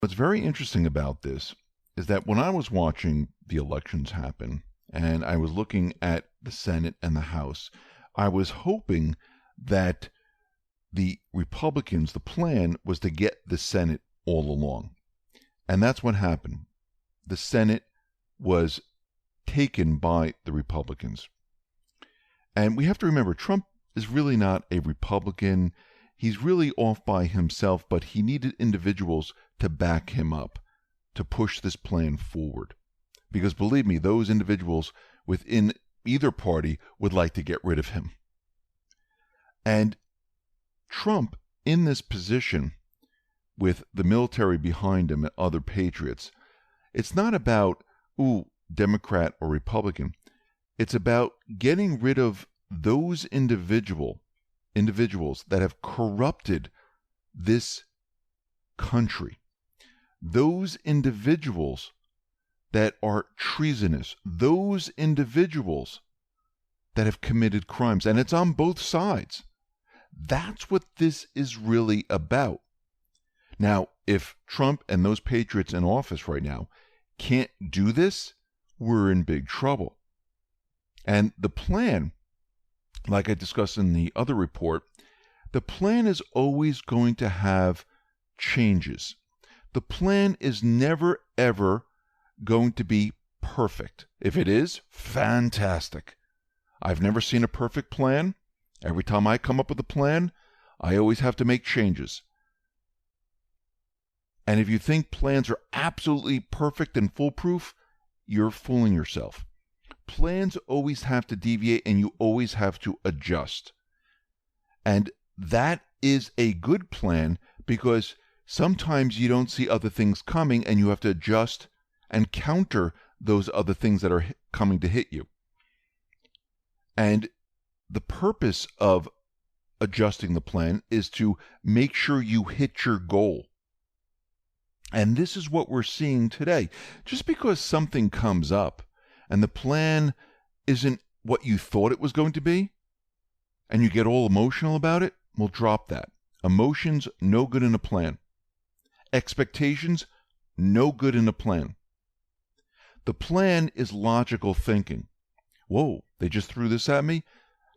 What's very interesting about this is that when I was watching the elections happen and I was looking at the Senate and the House, I was hoping that the Republicans, the plan was to get the Senate all along. And that's what happened. The Senate was taken by the Republicans. And we have to remember, Trump is really not a Republican. He's really off by himself, but he needed individuals to back him up, to push this plan forward. Because believe me, those individuals within either party would like to get rid of him. And Trump, in this position, with the military behind him and other patriots, it's not about, Democrat or Republican. It's about getting rid of those individuals that have corrupted this country. Those individuals that are treasonous. Those individuals that have committed crimes. And it's on both sides. That's what this is really about. Now, if Trump and those patriots in office right now can't do this, we're in big trouble. And the plan, like I discussed in the other report, the plan is always going to have changes. The plan is never, ever going to be perfect. If it is, fantastic. I've never seen a perfect plan. Every time I come up with a plan, I always have to make changes. And if you think plans are absolutely perfect and foolproof, you're fooling yourself. Plans always have to deviate and you always have to adjust. And that is a good plan because sometimes you don't see other things coming and you have to adjust and counter those other things that are coming to hit you. And the purpose of adjusting the plan is to make sure you hit your goal. And this is what we're seeing today. Just because something comes up and the plan isn't what you thought it was going to be, and you get all emotional about it, well, drop that. Emotions, no good in a plan. Expectations, no good in a plan. The plan is logical thinking. Whoa, they just threw this at me?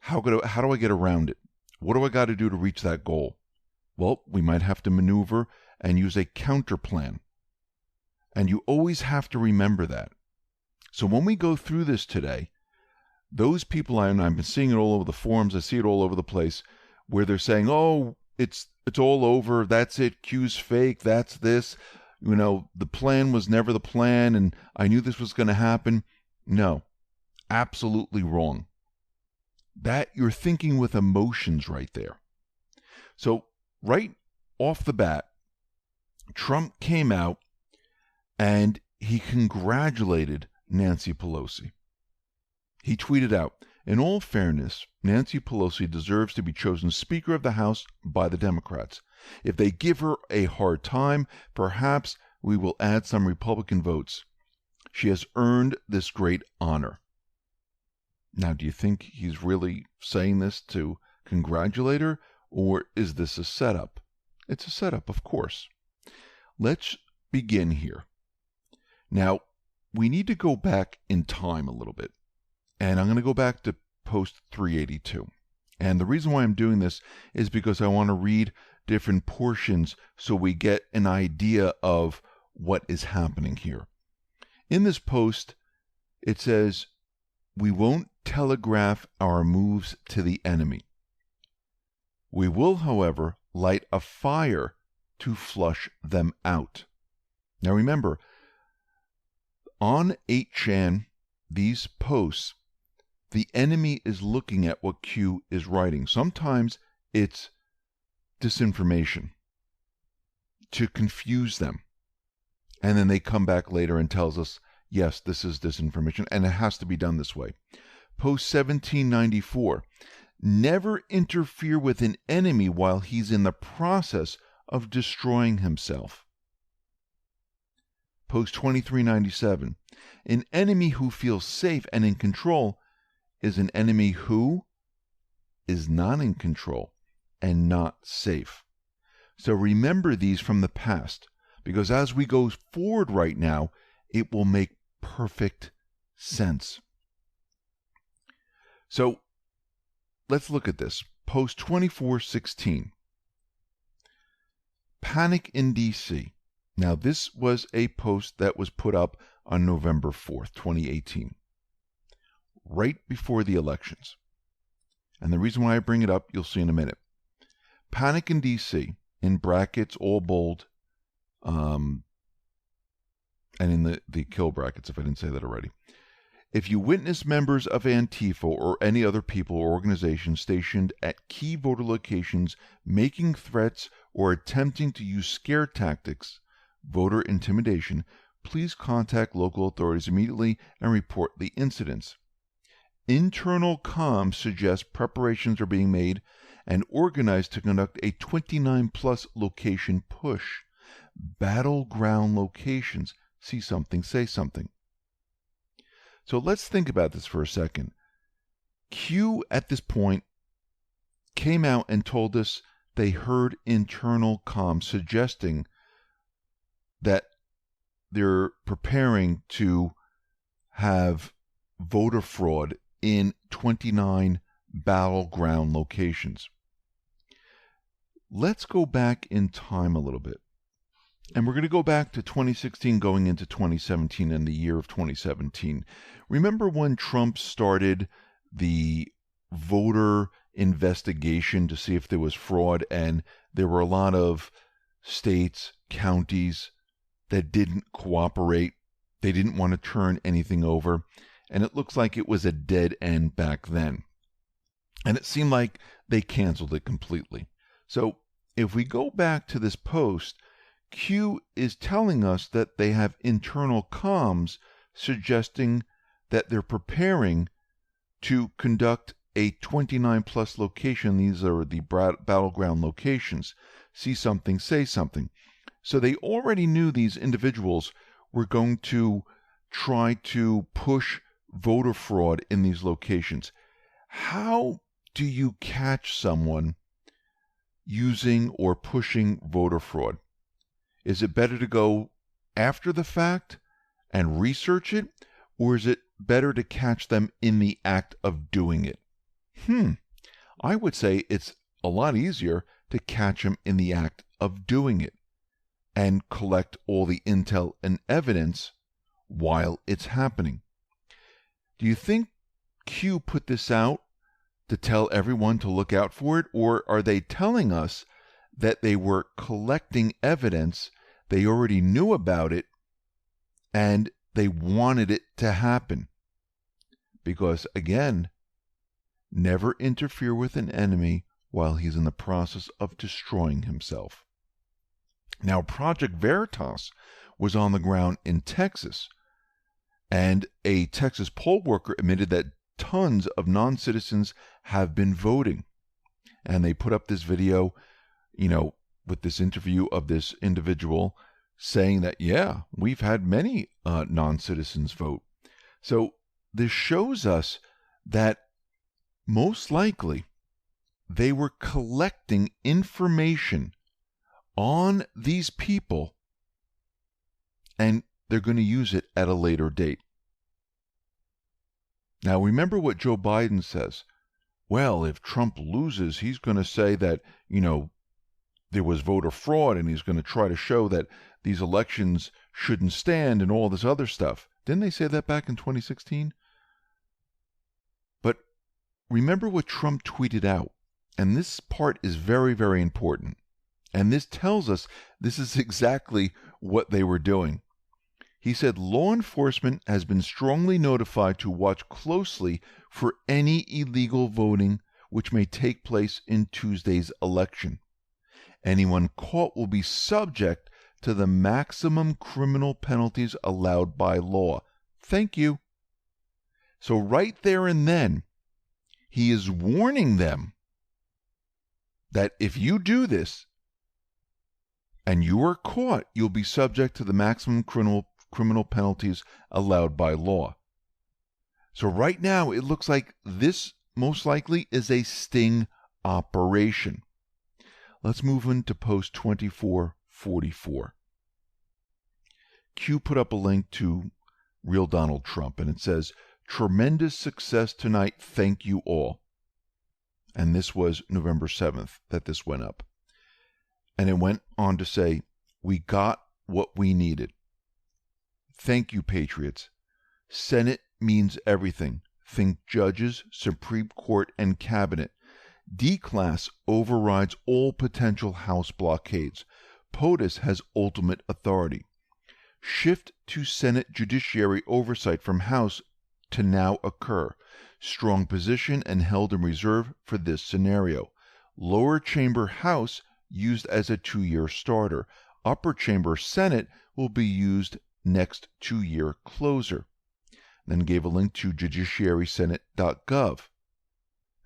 How do I get around it? What do I got to do to reach that goal? Well, we might have to maneuver and use a counter plan. And you always have to remember that. So when we go through this today, those people, and I've been seeing it all over the forums, I see it all over the place, where they're saying, it's all over, that's it, Q's fake, that's this, the plan was never the plan, and I knew this was going to happen. No, absolutely wrong. That you're thinking with emotions right there. So right off the bat, Trump came out and he congratulated Nancy Pelosi. He tweeted out, "In all fairness, Nancy Pelosi deserves to be chosen Speaker of the House by the Democrats. If they give her a hard time, perhaps we will add some Republican votes. She has earned this great honor." Now, do you think he's really saying this to congratulate her, or is this a setup? It's a setup, of course. Let's begin here. Now, we need to go back in time a little bit. And I'm going to go back to post 382. And the reason why I'm doing this is because I want to read different portions so we get an idea of what is happening here. In this post, it says, "We won't telegraph our moves to the enemy. We will, however, light a fire to flush them out." Now remember, on 8chan, these posts, the enemy is looking at what Q is writing. Sometimes it's disinformation to confuse them. And then they come back later and tells us, yes, this is disinformation, and it has to be done this way. Post 1794, "Never interfere with an enemy while he's in the process of destroying himself." Post 2397, "An enemy who feels safe and in control is an enemy who is not in control and not safe." So remember these from the past, because as we go forward right now, it will make perfect sense. So let's look at this. Post 2416. Panic in D.C. Now, this was a post that was put up on November 4th, 2018, right before the elections. And the reason why I bring it up, you'll see in a minute. Panic in D.C., in brackets, all bold, and in the kill brackets, if I didn't say that already. If you witness members of Antifa or any other people or organizations stationed at key voter locations making threats or attempting to use scare tactics, voter intimidation, please contact local authorities immediately and report the incidents. Internal comms suggest preparations are being made and organized to conduct a 29-plus location push. Battleground locations. See something, say something. So let's think about this for a second. Q, at this point, came out and told us they heard internal comms suggesting that they're preparing to have voter fraud in 29 battleground locations. Let's go back in time a little bit. And we're going to go back to 2016 going into 2017 and the year of 2017. Remember when Trump started the voter investigation to see if there was fraud, and there were a lot of states, counties that didn't cooperate. They didn't want to turn anything over. And it looks like it was a dead end back then. And it seemed like they canceled it completely. So if we go back to this post, Q is telling us that they have internal comms suggesting that they're preparing to conduct a 29-plus location. These are the battleground locations. See something, say something. So they already knew these individuals were going to try to push voter fraud in these locations. How do you catch someone using or pushing voter fraud? Is it better to go after the fact and research it, or is it better to catch them in the act of doing it? I would say it's a lot easier to catch them in the act of doing it and collect all the intel and evidence while it's happening. Do you think Q put this out to tell everyone to look out for it, or are they telling us that they were collecting evidence, they already knew about it, and they wanted it to happen? Because, again, never interfere with an enemy while he's in the process of destroying himself. Now, Project Veritas was on the ground in Texas, and a Texas poll worker admitted that tons of non-citizens have been voting. And they put up this video, with this interview of this individual saying that, yeah, we've had many non-citizens vote. So this shows us that most likely they were collecting information on these people, and they're going to use it at a later date. Now, remember what Joe Biden says. Well, if Trump loses, he's going to say that, there was voter fraud, and he's going to try to show that these elections shouldn't stand and all this other stuff. Didn't they say that back in 2016? But remember what Trump tweeted out. And this part is very, very important. And this tells us this is exactly what they were doing. He said, law enforcement has been strongly notified to watch closely for any illegal voting which may take place in Tuesday's election. Anyone caught will be subject to the maximum criminal penalties allowed by law. Thank you. So right there and then, he is warning them that if you do this and you are caught, you'll be subject to the maximum criminal penalties allowed by law. So right now, it looks like this most likely is a sting operation. Let's move into post 2444. Q put up a link to Real Donald Trump, and it says, "Tremendous success tonight. Thank you all." And this was November 7th that this went up. And it went on to say, "We got what we needed. Thank you, Patriots. Senate means everything. Think judges, Supreme Court, and Cabinet. D-Class overrides all potential House blockades. POTUS has ultimate authority. Shift to Senate judiciary oversight from House to now occur. Strong position and held in reserve for this scenario. Lower chamber House used as a 2-year starter. Upper chamber Senate will be used next 2-year closer." Then gave a link to judiciarysenate.gov.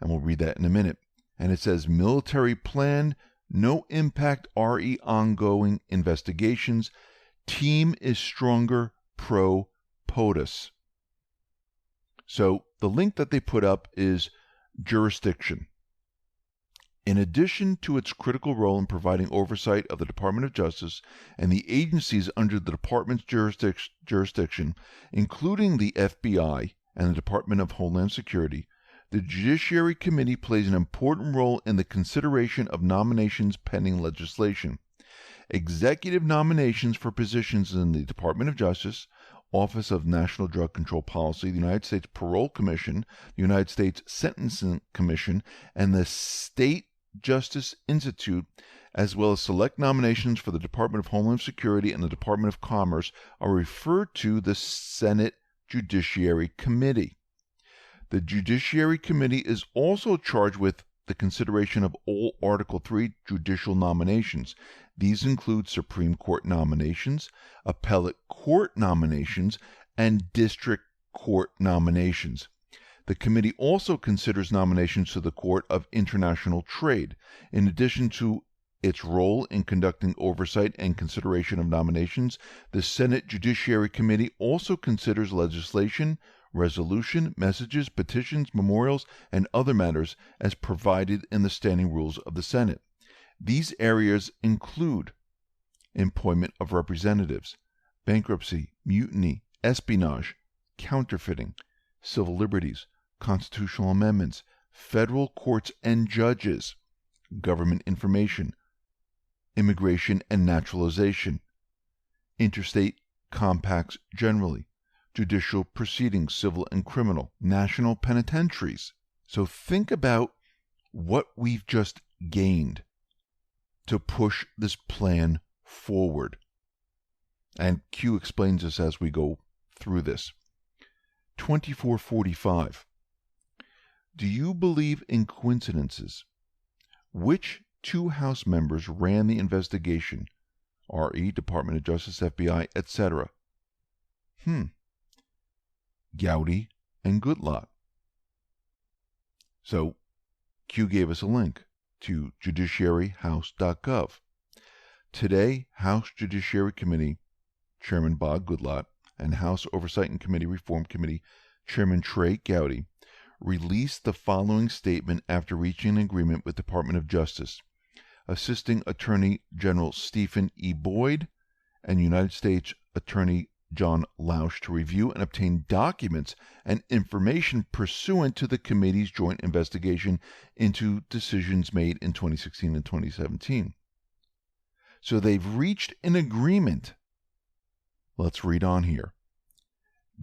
And we'll read that in a minute. And it says, "Military plan, no impact RE ongoing investigations. Team is stronger pro POTUS." So the link that they put up is jurisdiction. In addition to its critical role in providing oversight of the Department of Justice and the agencies under the department's jurisdiction, including the FBI and the Department of Homeland Security, the Judiciary Committee plays an important role in the consideration of nominations pending legislation. Executive nominations for positions in the Department of Justice, Office of National Drug Control Policy, the United States Parole Commission, the United States Sentencing Commission, and the State Justice Institute, as well as select nominations for the Department of Homeland Security and the Department of Commerce, are referred to the Senate Judiciary Committee. The Judiciary Committee is also charged with the consideration of all Article III judicial nominations. These include Supreme Court nominations, appellate court nominations, and district court nominations. The committee also considers nominations to the Court of International Trade. In addition to its role in conducting oversight and consideration of nominations, the Senate Judiciary Committee also considers legislation, resolution, messages, petitions, memorials, and other matters as provided in the standing rules of the Senate. These areas include appointment of representatives, bankruptcy, mutiny, espionage, counterfeiting, civil liberties, constitutional amendments, federal courts and judges, government information, immigration and naturalization, interstate compacts generally, judicial proceedings, civil and criminal, national penitentiaries. So think about what we've just gained to push this plan forward. And Q explains this as we go through this. 2445. Do you believe in coincidences? Which two House members ran the investigation? RE, Department of Justice, FBI, etc. Gowdy and Goodlatte. So Q gave us a link to judiciaryhouse.gov. Today, House Judiciary Committee Chairman Bob Goodlatte and House Oversight and Committee Reform Committee Chairman Trey Gowdy released the following statement after reaching an agreement with Department of Justice. Assisting Attorney General Stephen E. Boyd and United States Attorney John Lausch to review and obtain documents and information pursuant to the committee's joint investigation into decisions made in 2016 and 2017. So they've reached an agreement. Let's read on here.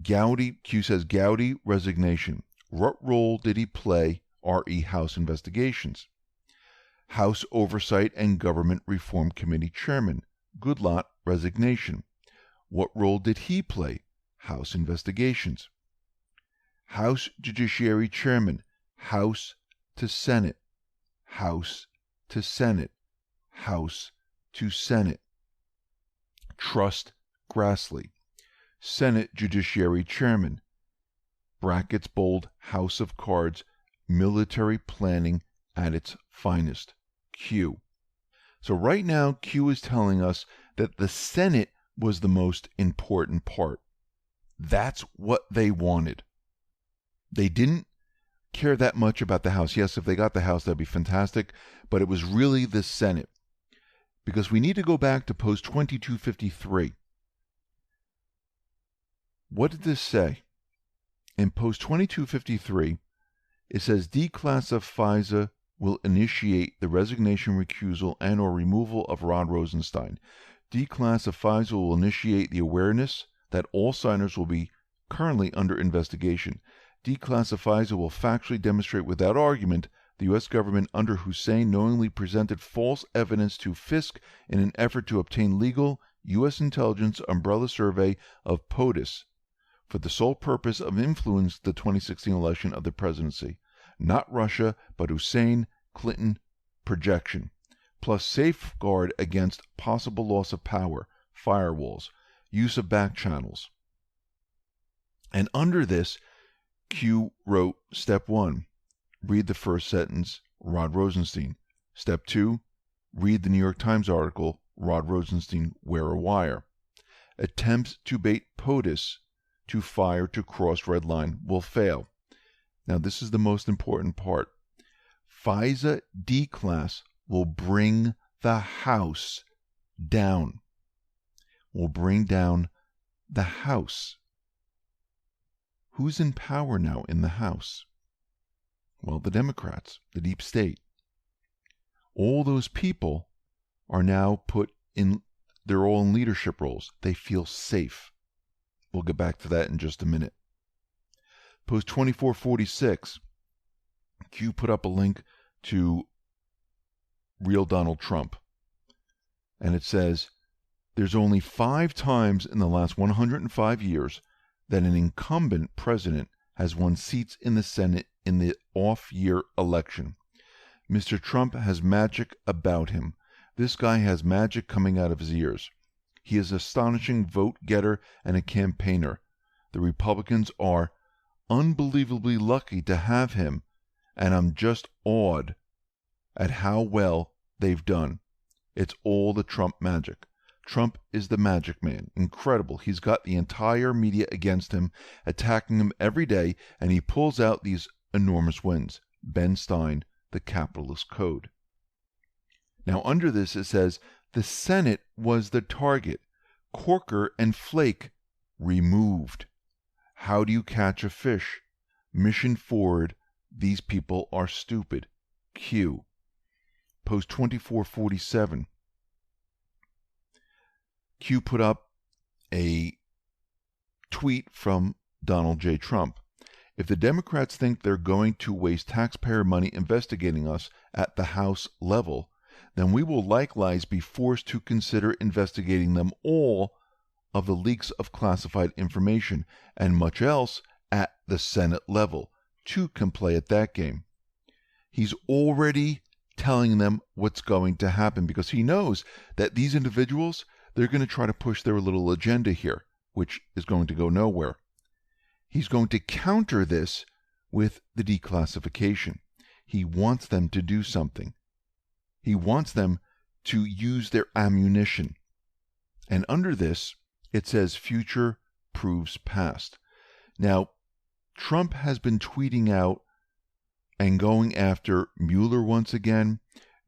Q says Gowdy resignation. What role did he play? RE House investigations. House Oversight and Government Reform Committee Chairman. Goodlatte resignation. What role did he play? House investigations. House Judiciary Chairman. House to Senate. House to Senate. House to Senate. Trust Grassley. Senate Judiciary Chairman. Brackets bold, House of Cards, military planning at its finest. Q. So right now, Q is telling us that the Senate was the most important part. That's what they wanted. They didn't care that much about the House. Yes, if they got the House, that'd be fantastic, but it was really the Senate. Because we need to go back to post 2253. What did this say? In post 2253, it says declassify FISA will initiate the resignation, recusal, and or removal of Rod Rosenstein. Declassify FISA will initiate the awareness that all signers will be currently under investigation. Declassify FISA will factually demonstrate without argument the U.S. government under Hussein knowingly presented false evidence to Fisk in an effort to obtain legal U.S. intelligence umbrella survey of POTUS for the sole purpose of influencing the 2016 election of the presidency. Not Russia, but Hussein Clinton projection, plus safeguard against possible loss of power, firewalls, use of back channels. And under this, Q wrote step 1, read the first sentence, Rod Rosenstein. Step 2, read the New York Times article, Rod Rosenstein, Wear a Wire. Attempts to bait POTUS to fire to cross red line will fail. Now, this is the most important part. FISA declass will bring the House down. Will bring down the House. Who's in power now in the House? Well, the Democrats, the deep state. All those people are now put in, they're all in leadership roles. They feel safe. We'll get back to that in just a minute. Post 2446, Q put up a link to Real Donald Trump. And it says, there's only 5 times in the last 105 years that an incumbent president has won seats in the Senate in the off-year election. Mr. Trump has magic about him. This guy has magic coming out of his ears. He is an astonishing vote-getter and a campaigner. The Republicans are unbelievably lucky to have him, and I'm just awed at how well they've done. It's all the Trump magic. Trump is the magic man. Incredible. He's got the entire media against him, attacking him every day, and he pulls out these enormous wins. Ben Stein, the capitalist code. Now, under this, it says, the Senate was the target. Corker and Flake removed. How do you catch a fish? Mission forward. These people are stupid. Q. Post 2447. Q put up a tweet from Donald J. Trump. If the Democrats think they're going to waste taxpayer money investigating us at the House level, then we will likewise be forced to consider investigating them all of the leaks of classified information and much else at the Senate level. Two can play at that game. He's already telling them what's going to happen because he knows that these individuals, they're going to try to push their little agenda here, which is going to go nowhere. He's going to counter this with the declassification. He wants them to do something. He wants them to use their ammunition. And under this, it says future proves past. Now, Trump has been tweeting out and going after Mueller once again,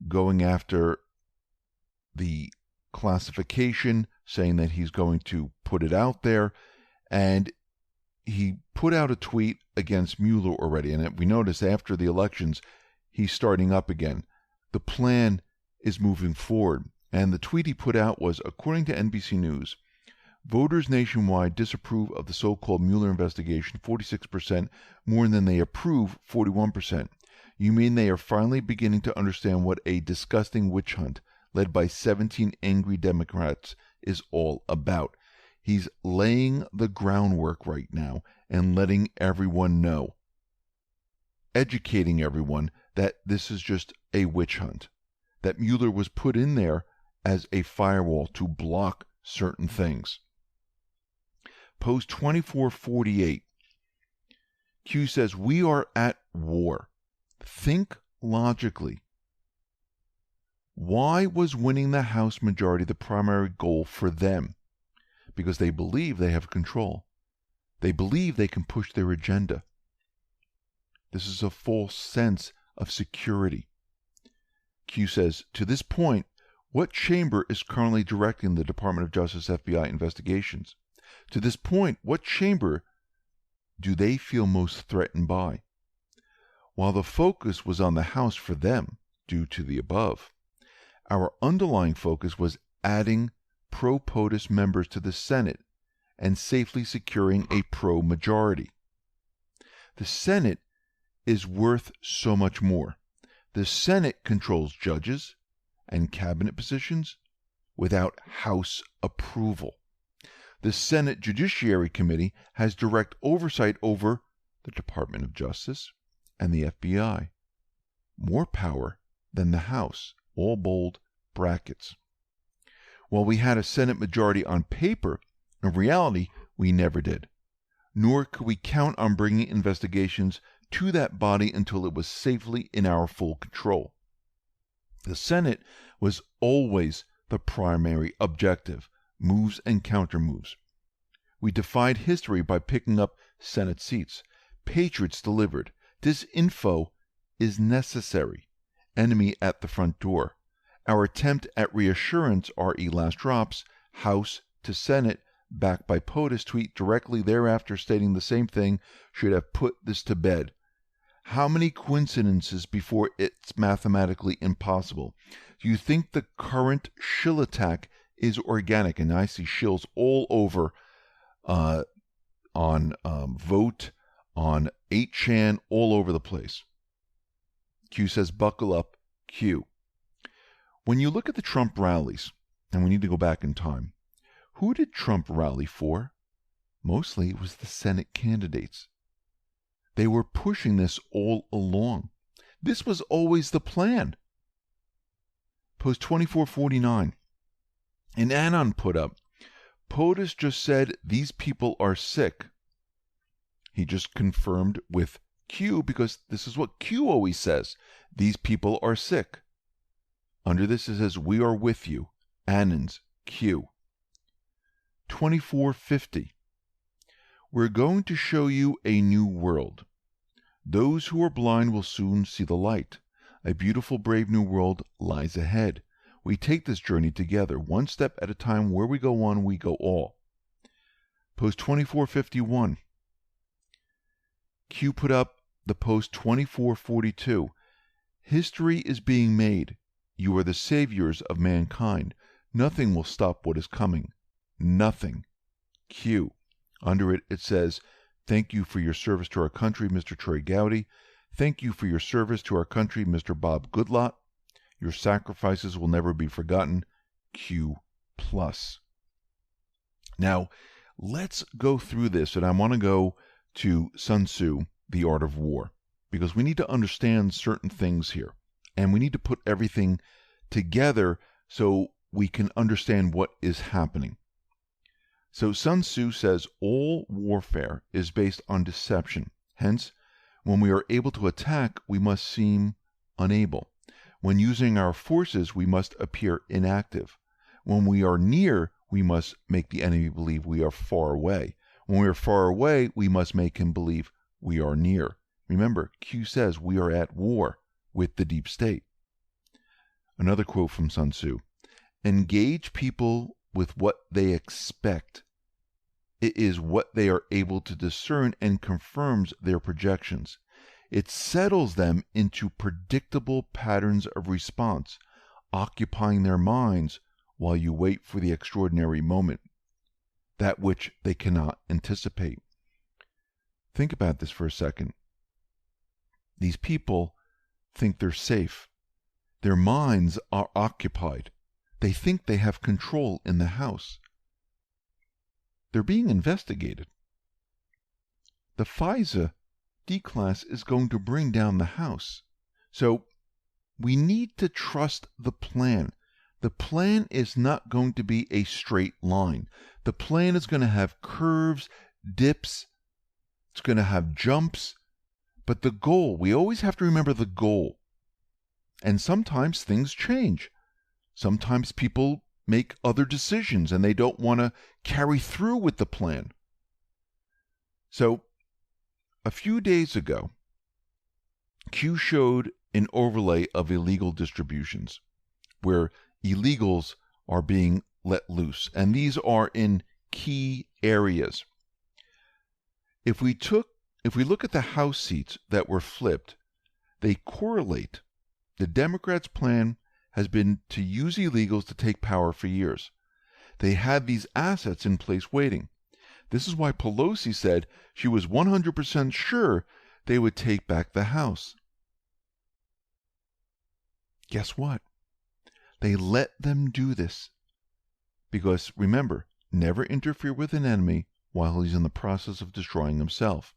going after the classification, saying that he's going to put it out there. And he put out a tweet against Mueller already. And we notice after the elections, he's starting up again. The plan is moving forward. And the tweet he put out was, according to NBC News, voters nationwide disapprove of the so-called Mueller investigation 46%, more than they approve 41%. You mean they are finally beginning to understand what a disgusting witch hunt led by 17 angry Democrats is all about. He's laying the groundwork right now and letting everyone know, educating everyone that this is just a witch hunt, that Mueller was put in there as a firewall to block certain things. Post 2448. Q says, we are at war. Think logically. Why was winning the House majority the primary goal for them? Because they believe they have control. They believe they can push their agenda. This is a false sense of security. Q says, to this point, what chamber is currently directing the Department of Justice FBI investigations? To this point, what chamber do they feel most threatened by? While the focus was on the House for them, due to the above, our underlying focus was adding pro-POTUS members to the Senate and safely securing a pro-majority. The Senate is worth so much more. The Senate controls judges and cabinet positions without House approval. The Senate Judiciary Committee has direct oversight over the Department of Justice and the FBI. More power than the House, all bold brackets. While we had a Senate majority on paper, in reality, we never did. Nor could we count on bringing investigations to that body until it was safely in our full control. The Senate was always the primary objective, moves and countermoves. We defied history by picking up Senate seats. Patriots delivered. Disinfo is necessary. Enemy at the front door. Our attempt at reassurance, RE last drops, House to Senate, backed by POTUS tweet directly thereafter stating the same thing, should have put this to bed. How many coincidences before it's mathematically impossible? Do you think the current shill attack is organic? And I see shills all over on Vote, on 8chan, all over the place. Q says, buckle up, Q. When you look at the Trump rallies, and we need to go back in time, who did Trump rally for? Mostly it was the Senate candidates. They were pushing this all along. This was always the plan. Post 2449. And Anon put up, POTUS just said these people are sick. He just confirmed with Q because this is what Q always says. These people are sick. Under this it says, we are with you. Anons, Q. 2450. We're going to show you a new world. Those who are blind will soon see the light. A beautiful, brave new world lies ahead. We take this journey together, one step at a time. Where we go one, we go all. Post 2451. Q put up the post 2442. History is being made. You are the saviors of mankind. Nothing will stop what is coming. Nothing. Q. Under it, it says, thank you for your service to our country, Mr. Troy Gowdy. Thank you for your service to our country, Mr. Bob Goodlot. Your sacrifices will never be forgotten. Q+. Now, let's go through this, and I want to go to Sun Tzu, The Art of War, because we need to understand certain things here, and we need to put everything together so we can understand what is happening. So Sun Tzu says all warfare is based on deception. Hence, when we are able to attack, we must seem unable. When using our forces, we must appear inactive. When we are near, we must make the enemy believe we are far away. When we are far away, we must make him believe we are near. Remember, Q says we are at war with the deep state. Another quote from Sun Tzu. Engage people with what they expect. It is what they are able to discern and confirms their projections. It settles them into predictable patterns of response, occupying their minds while you wait for the extraordinary moment, that which they cannot anticipate. Think about this for a second. These people think they're safe. Their minds are occupied. They think they have control in the house. They're being investigated. The FISA D-class is going to bring down the house. So we need to trust the plan. The plan is not going to be a straight line. The plan is going to have curves, dips. It's going to have jumps. But the goal, we always have to remember the goal. And sometimes things change. Sometimes people make other decisions and they don't want to carry through with the plan. So, a few days ago, Q showed an overlay of illegal distributions, where illegals are being let loose. And these are in key areas. If we look at the House seats that were flipped, they correlate. The Democrats' plan has been to use illegals to take power for years. They had these assets in place waiting. This is why Pelosi said she was 100% sure they would take back the House. Guess what? They let them do this. Because remember, never interfere with an enemy while he's in the process of destroying himself.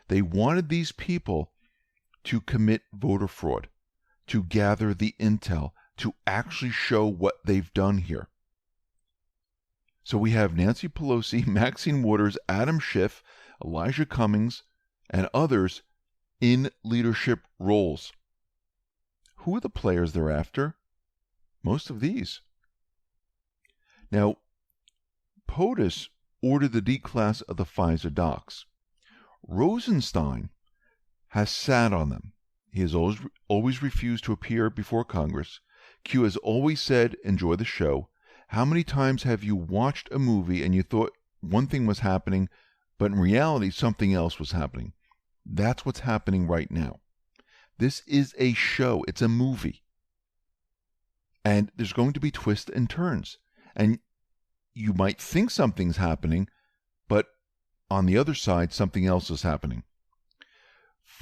They wanted these people to commit voter fraud, to gather the intel, to actually show what they've done here. So we have Nancy Pelosi, Maxine Waters, Adam Schiff, Elijah Cummings, and others in leadership roles. Who are the players they're after? Most of these. Now, POTUS ordered the declass of the Pfizer docs. Rosenstein has sat on them. He has always refused to appear before Congress. Q has always said, enjoy the show. How many times have you watched a movie and you thought one thing was happening, but in reality something else was happening? That's what's happening right now. This is a show. It's a movie. And there's going to be twists and turns. And you might think something's happening, but on the other side, something else is happening.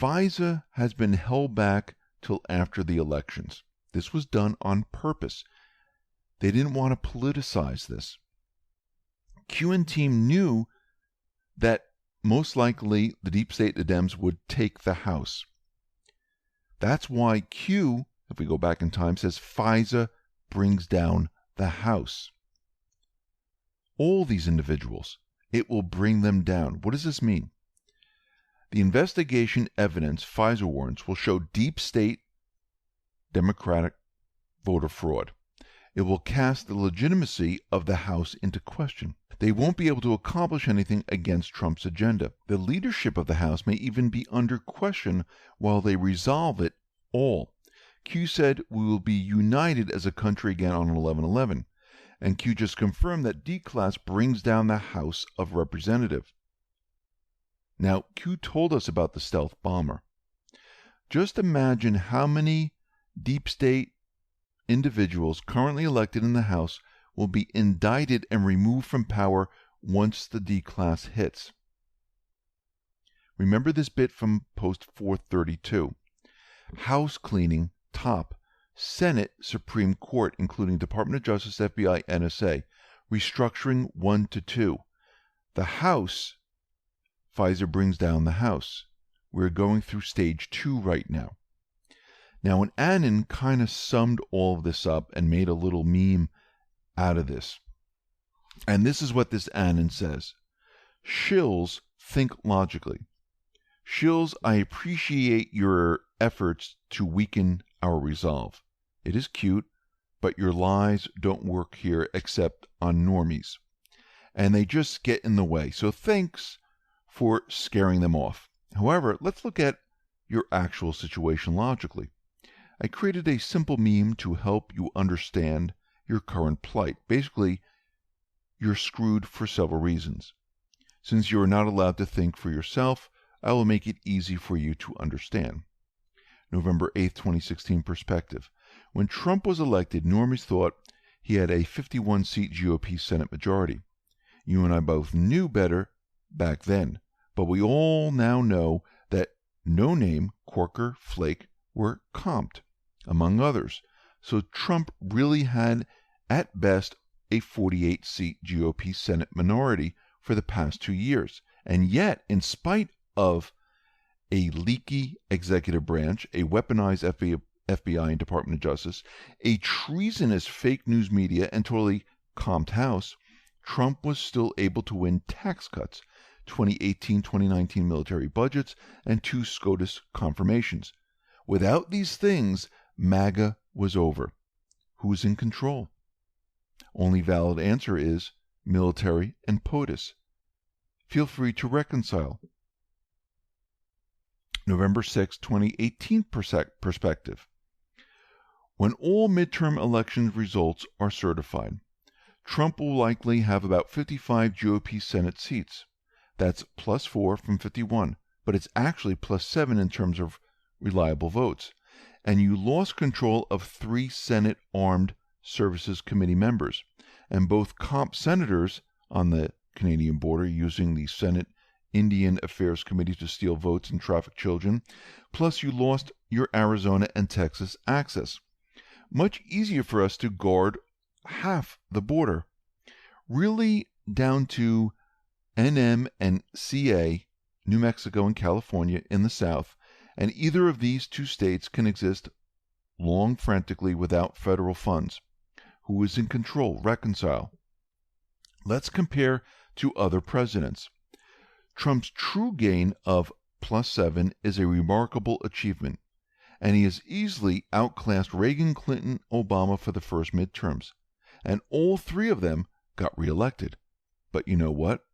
FISA has been held back till after the elections. This was done on purpose. They didn't want to politicize this. Q and team knew that most likely the deep state, the Dems, would take the House. That's why Q, if we go back in time, says FISA brings down the House. All these individuals, it will bring them down. What does this mean? The investigation evidence FISA warrants will show deep state Democratic voter fraud. It will cast the legitimacy of the House into question. They won't be able to accomplish anything against Trump's agenda. The leadership of the House may even be under question while they resolve it all. Q said we will be united as a country again on 11/11. And Q just confirmed that D-Class brings down the House of Representatives. Now, Q told us about the stealth bomber. Just imagine how many deep state individuals currently elected in the House will be indicted and removed from power once the D-Class hits. Remember this bit from Post 432. House cleaning, top. Senate, Supreme Court, including Department of Justice, FBI, NSA. Restructuring 1 to 2. The House, FISA brings down the House. We're going through stage 2 right now. Now, and Annan kind of summed all of this up and made a little meme out of this. And this is what this Annan says. Shills think logically. Shills, I appreciate your efforts to weaken our resolve. It is cute, but your lies don't work here except on normies. And they just get in the way. So thanks for scaring them off. However, let's look at your actual situation logically. I created a simple meme to help you understand your current plight. Basically, you're screwed for several reasons. Since you are not allowed to think for yourself, I will make it easy for you to understand. November 8th, 2016 perspective. When Trump was elected, normies thought he had a 51-seat GOP Senate majority. You and I both knew better back then, but we all now know that No Name, Corker, Flake were comped, among others. So Trump really had, at best, a 48-seat GOP Senate minority for the past 2 years. And yet, in spite of a leaky executive branch, a weaponized FBI and Department of Justice, a treasonous fake news media, and totally comped House, Trump was still able to win tax cuts, 2018-2019 military budgets, and 2 SCOTUS confirmations. Without these things, MAGA was over. Who's in control? Only valid answer is military and POTUS. Feel free to reconcile. November 6, 2018 perspective. When all midterm election results are certified, Trump will likely have about 55 GOP Senate seats. That's +4 from 51, but it's actually +7 in terms of reliable votes. And you lost control of 3 Senate Armed Services Committee members, and both comp senators on the Canadian border using the Senate Indian Affairs Committee to steal votes and traffic children, plus you lost your Arizona and Texas access. Much easier for us to guard half the border, really down to NM and CA, New Mexico and California in the south, and either of these 2 states can exist long frantically without federal funds. Who is in control? Reconcile. Let's compare to other presidents. Trump's true gain of +7 is a remarkable achievement, and he has easily outclassed Reagan, Clinton, Obama for the first midterms, and all 3 of them got reelected. But you know what?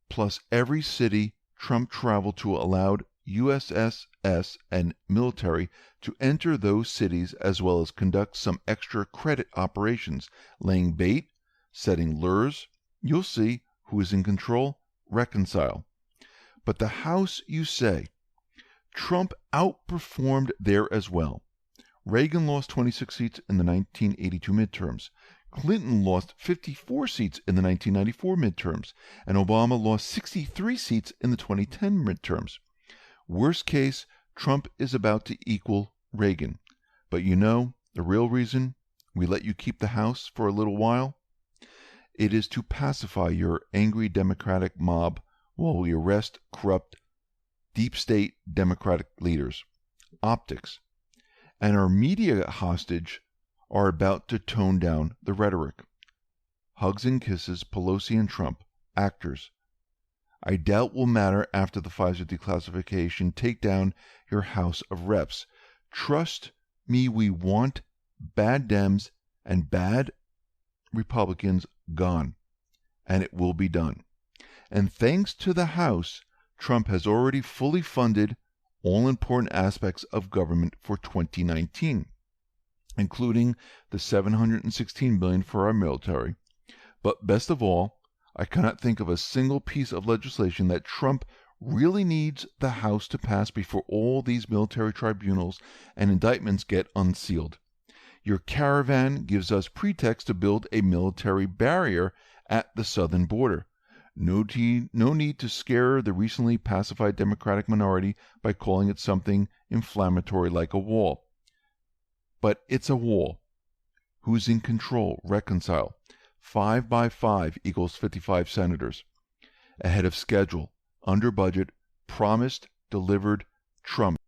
Plus every city Trump traveled to allowed USSS and military to enter those cities, as well as conduct some extra credit operations, laying bait, setting lures. You'll see who is in control. Reconcile. But the House, you say, Trump outperformed there as well. Reagan lost 26 seats in the 1982 midterms. Clinton lost 54 seats in the 1994 midterms, and Obama lost 63 seats in the 2010 midterms. Worst case, Trump is about to equal Reagan. But you know, the real reason we let you keep the House for a little while? It is to pacify your angry Democratic mob while we arrest corrupt deep state Democratic leaders. Optics. And our media hostage are about to tone down the rhetoric. Hugs and kisses, Pelosi and Trump, actors. I doubt will matter after the Pfizer declassification. Take down your House of Reps. Trust me, we want bad Dems and bad Republicans gone, and it will be done. And thanks to the House, Trump has already fully funded all important aspects of government for 2019, including the $716 billion for our military. But best of all, I cannot think of a single piece of legislation that Trump really needs the House to pass before all these military tribunals and indictments get unsealed. Your caravan gives us pretext to build a military barrier at the southern border. No need to scare the recently pacified Democratic minority by calling it something inflammatory like a wall. But it's a wall. Who's in control? Reconcile. 5 by 5 equals 55 senators. Ahead of schedule, under budget, promised, delivered, Trump.